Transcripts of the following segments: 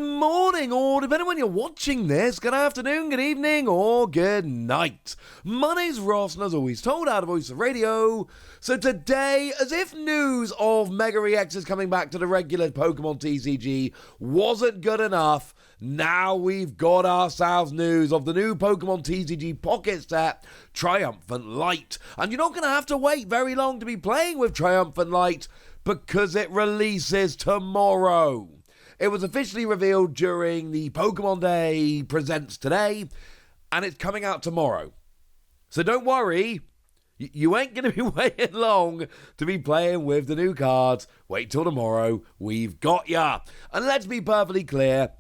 Good morning, or depending on when you're watching this, good afternoon, good evening, or good night. My name's Ross, and as always, told out of Voice of Radio. So today, as if news of Mega EXs coming back to the regular Pokémon TCG wasn't good enough, now we've got ourselves news of the new Pokémon TCG Pocket set, Triumphant Light. And you're not going to have to wait very long to be playing with Triumphant Light, because it releases tomorrow. It was officially revealed during the Pokemon Day Presents today, and it's coming out tomorrow. So don't worry, you ain't going to be waiting long to be playing with the new cards. Wait till tomorrow, we've got ya. And let's be perfectly clear,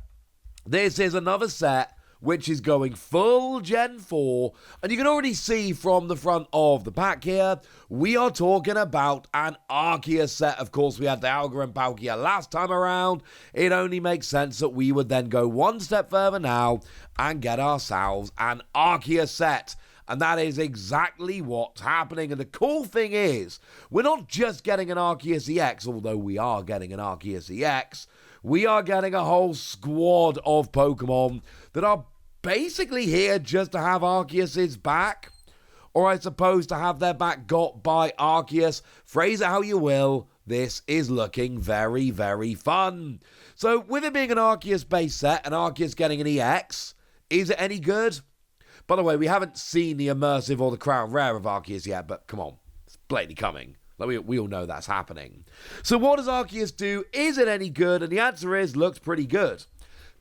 this is another set which is going full Gen 4, and you can already see from the front of the pack here, we are talking about an Arceus set. Of course, we had the Alga and Palkia last time around. It only makes sense that we would then go one step further now and get ourselves an Arceus set. And that is exactly what's happening. And the cool thing is, we're not just getting an Arceus EX, although we are getting an Arceus EX. We are getting a whole squad of Pokemon that are basically here just to have Arceus's back. Or I suppose to have their back got by Arceus. Phrase it how you will, this is looking very, very fun. So with it being an Arceus base set and Arceus getting an EX, is it any good? By the way, we haven't seen the immersive or the crown rare of Arceus yet, but come on, it's blatantly coming. Like we all know that's happening. So what does Arceus do? Is it any good? And the answer is, looks pretty good.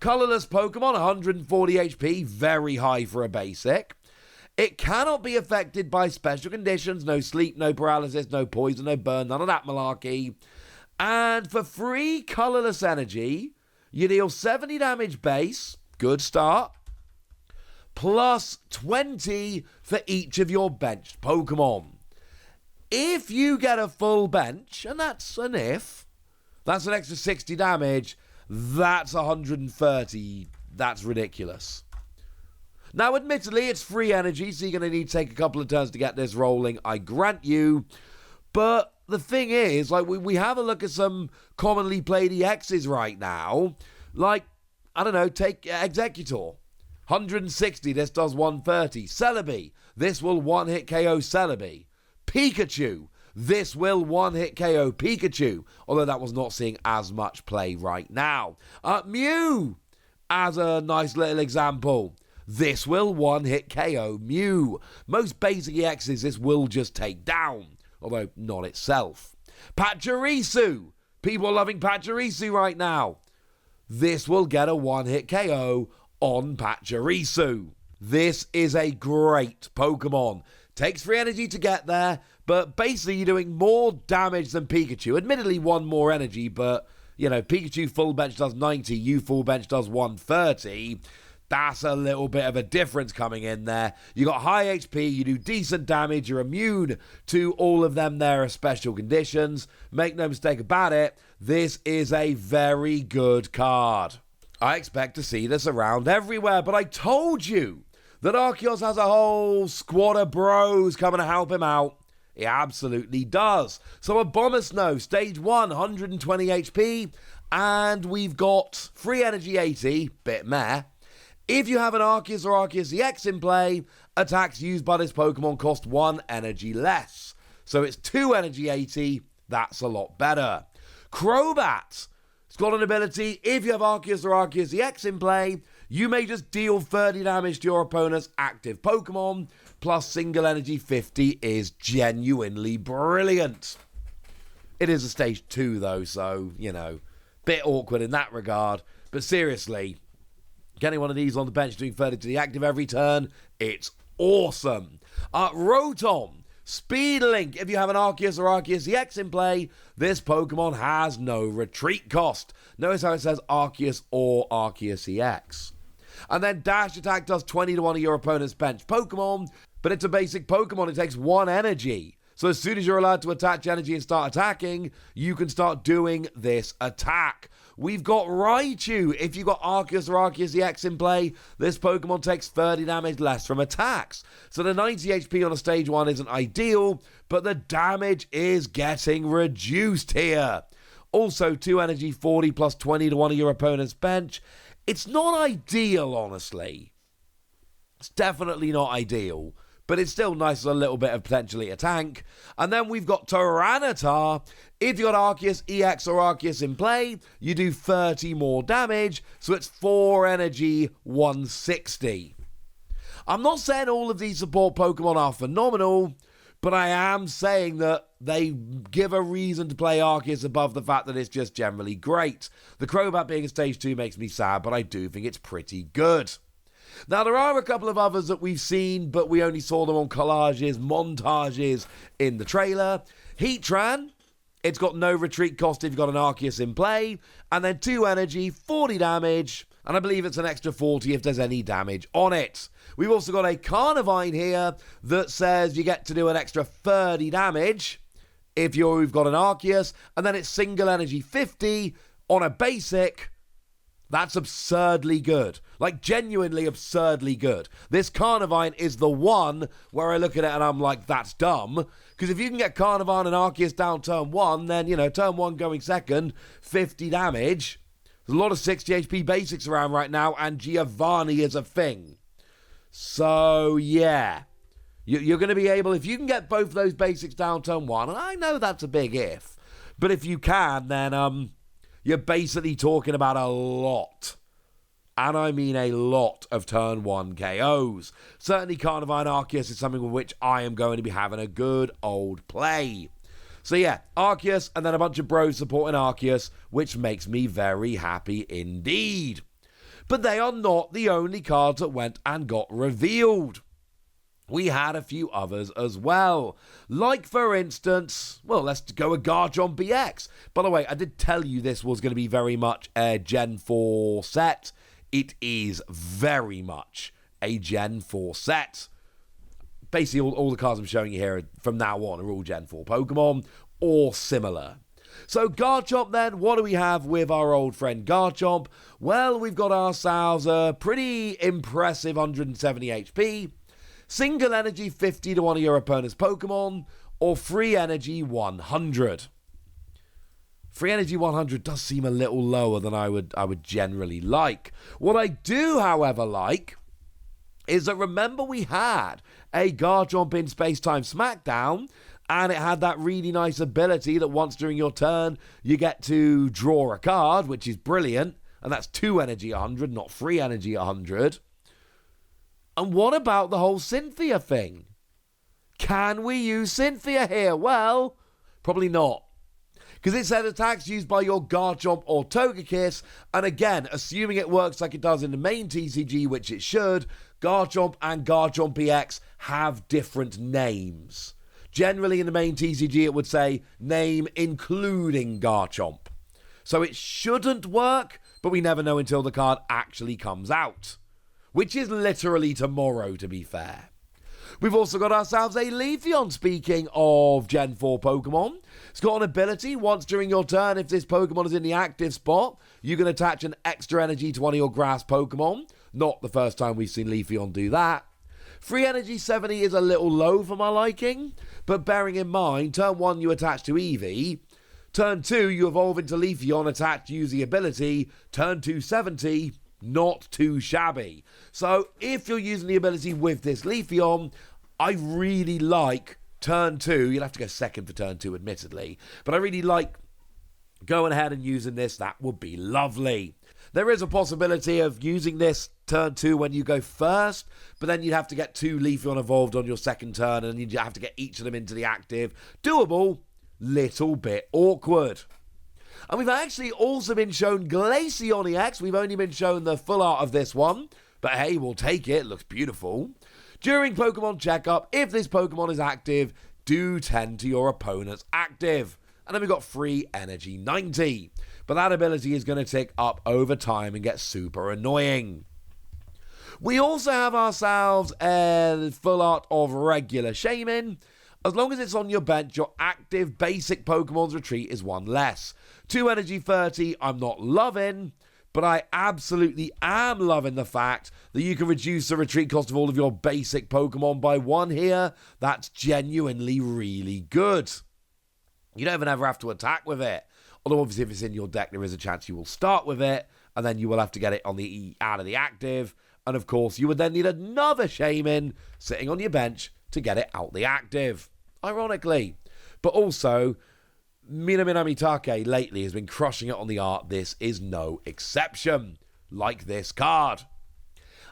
Colorless Pokemon, 140 HP, very high for a basic. It cannot be affected by special conditions, no sleep, no paralysis, no poison, no burn, none of that malarkey. And for free colorless energy, you deal 70 damage base, good start, plus 20 for each of your benched Pokemon. If you get a full bench, and that's an if, that's an extra 60 damage, that's 130. That's ridiculous. Now, admittedly, it's free energy, so you're going to need to take a couple of turns to get this rolling, I grant you. But the thing is, like, we have a look at some commonly played EXs right now. Like, I don't know, take Executor. 160, this does 130. Celebi, this will one-hit KO Celebi. Pikachu, this will one-hit KO Pikachu, although that was not seeing as much play right now. Mew, as a nice little example, this will one-hit KO Mew. Most basic EXs this will just take down, although not itself. Pachirisu, people are loving Pachirisu right now. This will get a one-hit KO on Pachirisu. This is a great Pokemon. Takes free energy to get there, but basically you're doing more damage than Pikachu. Admittedly, one more energy, but, you know, Pikachu full bench does 90, you full bench does 130. That's a little bit of a difference coming in there. You got high HP, you do decent damage, you're immune to all of them there are special conditions. Make no mistake about it, this is a very good card. I expect to see this around everywhere, but I told you that Arceus has a whole squad of bros coming to help him out. He absolutely does. So Abomasnow, stage 1, 120 HP, and we've got free energy 80, bit meh. If you have an Arceus or Arceus EX in play, attacks used by this Pokemon cost 1 energy less. So it's 2 energy 80, that's a lot better. Crobat, it's got an ability, if you have Arceus or Arceus EX in play, you may just deal 30 damage to your opponent's active Pokemon, plus single energy 50 is genuinely brilliant. It is a stage 2 though, so, you know, bit awkward in that regard. But seriously, getting one of these on the bench doing 30 to the active every turn, it's awesome. Rotom, Speed Link, if you have an Arceus or Arceus EX in play, this Pokemon has no retreat cost. Notice how it says Arceus or Arceus EX. And then Dash Attack does 20 to one of your opponent's bench Pokemon, but it's a basic Pokemon, it takes 1 energy. So as soon as you're allowed to attach energy and start attacking, you can start doing this attack. We've got Raichu. If you've got Arceus or Arceus EX in play, this Pokemon takes 30 damage less from attacks. So the 90 HP on a stage 1 isn't ideal, but the damage is getting reduced here. Also, 2 energy, 40 plus 20 to one of your opponent's bench. It's not ideal, honestly. It's definitely not ideal. But it's still nice as a little bit of potentially a tank. And then we've got Tyranitar. If you've got Arceus EX or Arceus in play, you do 30 more damage. So it's 4 energy, 160. I'm not saying all of these support Pokemon are phenomenal, but I am saying that they give a reason to play Arceus above the fact that it's just generally great. The Crobat being a stage 2 makes me sad, but I do think it's pretty good. Now, there are a couple of others that we've seen, but we only saw them on collages, montages in the trailer. Heatran, it's got no retreat cost if you've got an Arceus in play, and then 2 energy, 40 damage, and I believe it's an extra 40 if there's any damage on it. We've also got a Carnivine here that says you get to do an extra 30 damage if you've got an Arceus, and then it's single energy 50 on a basic. That's absurdly good. Like, genuinely absurdly good. This Carnivine is the one where I look at it and I'm like, that's dumb. Because if you can get Carnivine and Arceus down turn 1, then, turn 1 going second, 50 damage. There's a lot of 60 HP basics around right now, and Giovanni is a thing. So, yeah. You're going to be able, if you can get both those basics down turn 1, and I know that's a big if, but if you can, then, you're basically talking about a lot, and I mean a lot, of turn 1 KOs. Certainly Carnivine Arceus is something with which I am going to be having a good old play. So yeah, Arceus and then a bunch of bros supporting Arceus, which makes me very happy indeed. But they are not the only cards that went and got revealed. We had a few others as well. Like, for instance, well, let's go with Garchomp EX. By the way, I did tell you this was going to be very much a Gen 4 set. It is very much a Gen 4 set. Basically, all the cards I'm showing you here from now on are all Gen 4 Pokemon or similar. So Garchomp then, what do we have with our old friend Garchomp? Well, we've got ourselves a pretty impressive 170 HP. Single energy 50 to one of your opponent's Pokemon, or free energy 100. Free energy 100 does seem a little lower than I would generally like. What I do, however, like is that, remember, we had a Garchomp in Space Time Smackdown, and it had that really nice ability that once during your turn you get to draw a card, which is brilliant, and that's 2 energy 100, not free energy 100. And what about the whole Cynthia thing? Can we use Cynthia here? Well, probably not. Because it said attacks used by your Garchomp or Togekiss, and again, assuming it works like it does in the main TCG, which it should, Garchomp and Garchomp EX have different names. Generally in the main TCG it would say name including Garchomp. So it shouldn't work, but we never know until the card actually comes out. Which is literally tomorrow, to be fair. We've also got ourselves a Leafeon, speaking of Gen 4 Pokemon. It's got an ability, once during your turn, if this Pokemon is in the active spot, you can attach an extra energy to one of your grass Pokemon. Not the first time we've seen Leafeon do that. Free energy 70 is a little low for my liking, but bearing in mind, turn 1 you attach to Eevee, turn 2 you evolve into Leafeon, attach, use the ability, turn 2 70... not too shabby. So if you're using the ability with this Leafeon, I really like turn 2. You'll have to go second for turn 2, admittedly. But I really like going ahead and using this. That would be lovely. There is a possibility of using this turn 2 when you go first, but then you'd have to get 2 Leafeon evolved on your second turn, and you'd have to get each of them into the active. Doable, little bit awkward. And we've actually also been shown Glaceon EX. We've only been shown the full art of this one. But hey, we'll take it. It looks beautiful. During Pokemon Checkup, if this Pokemon is active, do tend to your opponent's active. And then we've got free energy 90. But that ability is going to tick up over time and get super annoying. We also have ourselves a full art of regular Shaman. As long as it's on your bench, your active basic Pokemon's retreat is 1 less. 2 energy 30, I'm not loving, but I absolutely am loving the fact that you can reduce the retreat cost of all of your basic Pokemon by 1 here. That's genuinely really good. You don't even ever have to attack with it. Although obviously if it's in your deck, there is a chance you will start with it, and then you will have to get it on the out of the active. And of course, you would then need another Shaman sitting on your bench to get it out the active. Ironically. But also, Minami Take lately has been crushing it on the art. This is no exception. Like this card.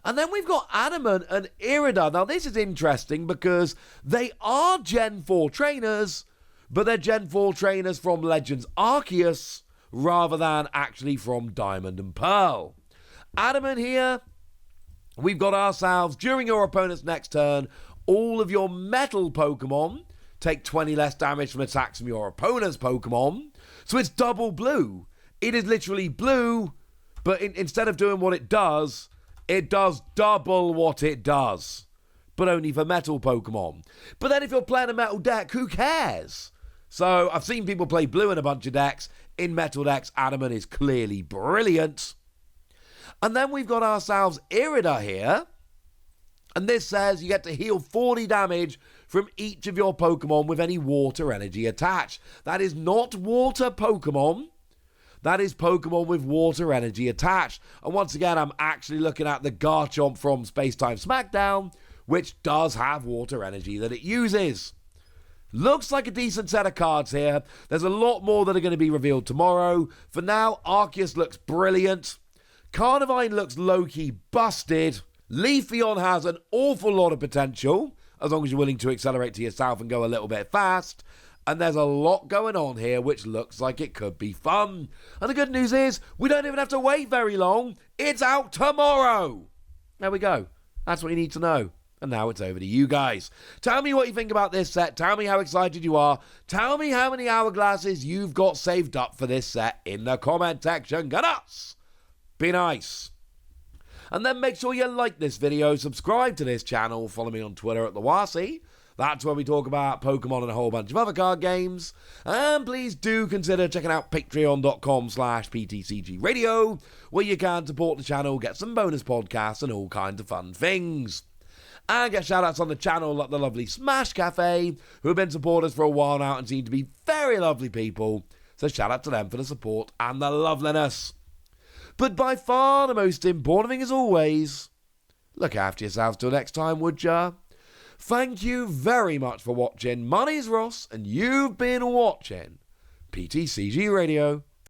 And then we've got Adamant and Irida. Now this is interesting because they are Gen 4 trainers, but they're Gen 4 trainers from Legends Arceus rather than actually from Diamond and Pearl. Adamant here, we've got ourselves, during your opponent's next turn, all of your metal Pokemon take 20 less damage from attacks from your opponent's Pokemon. So it's double blue. It is literally blue, but instead of doing what it does double what it does. But only for metal Pokemon. But then if you're playing a metal deck, who cares? So I've seen people play blue in a bunch of decks. In metal decks, Adamant is clearly brilliant. And then we've got ourselves Irida here. And this says you get to heal 40 damage from each of your Pokemon with any water energy attached. That is not water Pokemon. That is Pokemon with water energy attached. And once again, I'm actually looking at the Garchomp from Spacetime Smackdown, which does have water energy that it uses. Looks like a decent set of cards here. There's a lot more that are going to be revealed tomorrow. For now, Arceus looks brilliant. Carnivine looks low-key busted. Leafeon has an awful lot of potential, as long as you're willing to accelerate to yourself and go a little bit fast. And there's a lot going on here, which looks like it could be fun. And the good news is, we don't even have to wait very long. It's out tomorrow. There we go. That's what you need to know. And now it's over to you guys. Tell me what you think about this set. Tell me how excited you are. Tell me how many hourglasses you've got saved up for this set in the comment section. Get us! Be nice. And then make sure you like this video, subscribe to this channel, follow me on Twitter at TheWasi. That's where we talk about Pokemon and a whole bunch of other card games. And please do consider checking out patreon.com/PTCG Radio, where you can support the channel, get some bonus podcasts and all kinds of fun things. And get shout-outs on the channel like the lovely Smash Cafe, who have been supporters for a while now and seem to be very lovely people. So shout out to them for the support and the loveliness. But by far the most important thing as always, look after yourselves till next time, would ya? Thank you very much for watching. My name's Ross, and you've been watching PTCG Radio.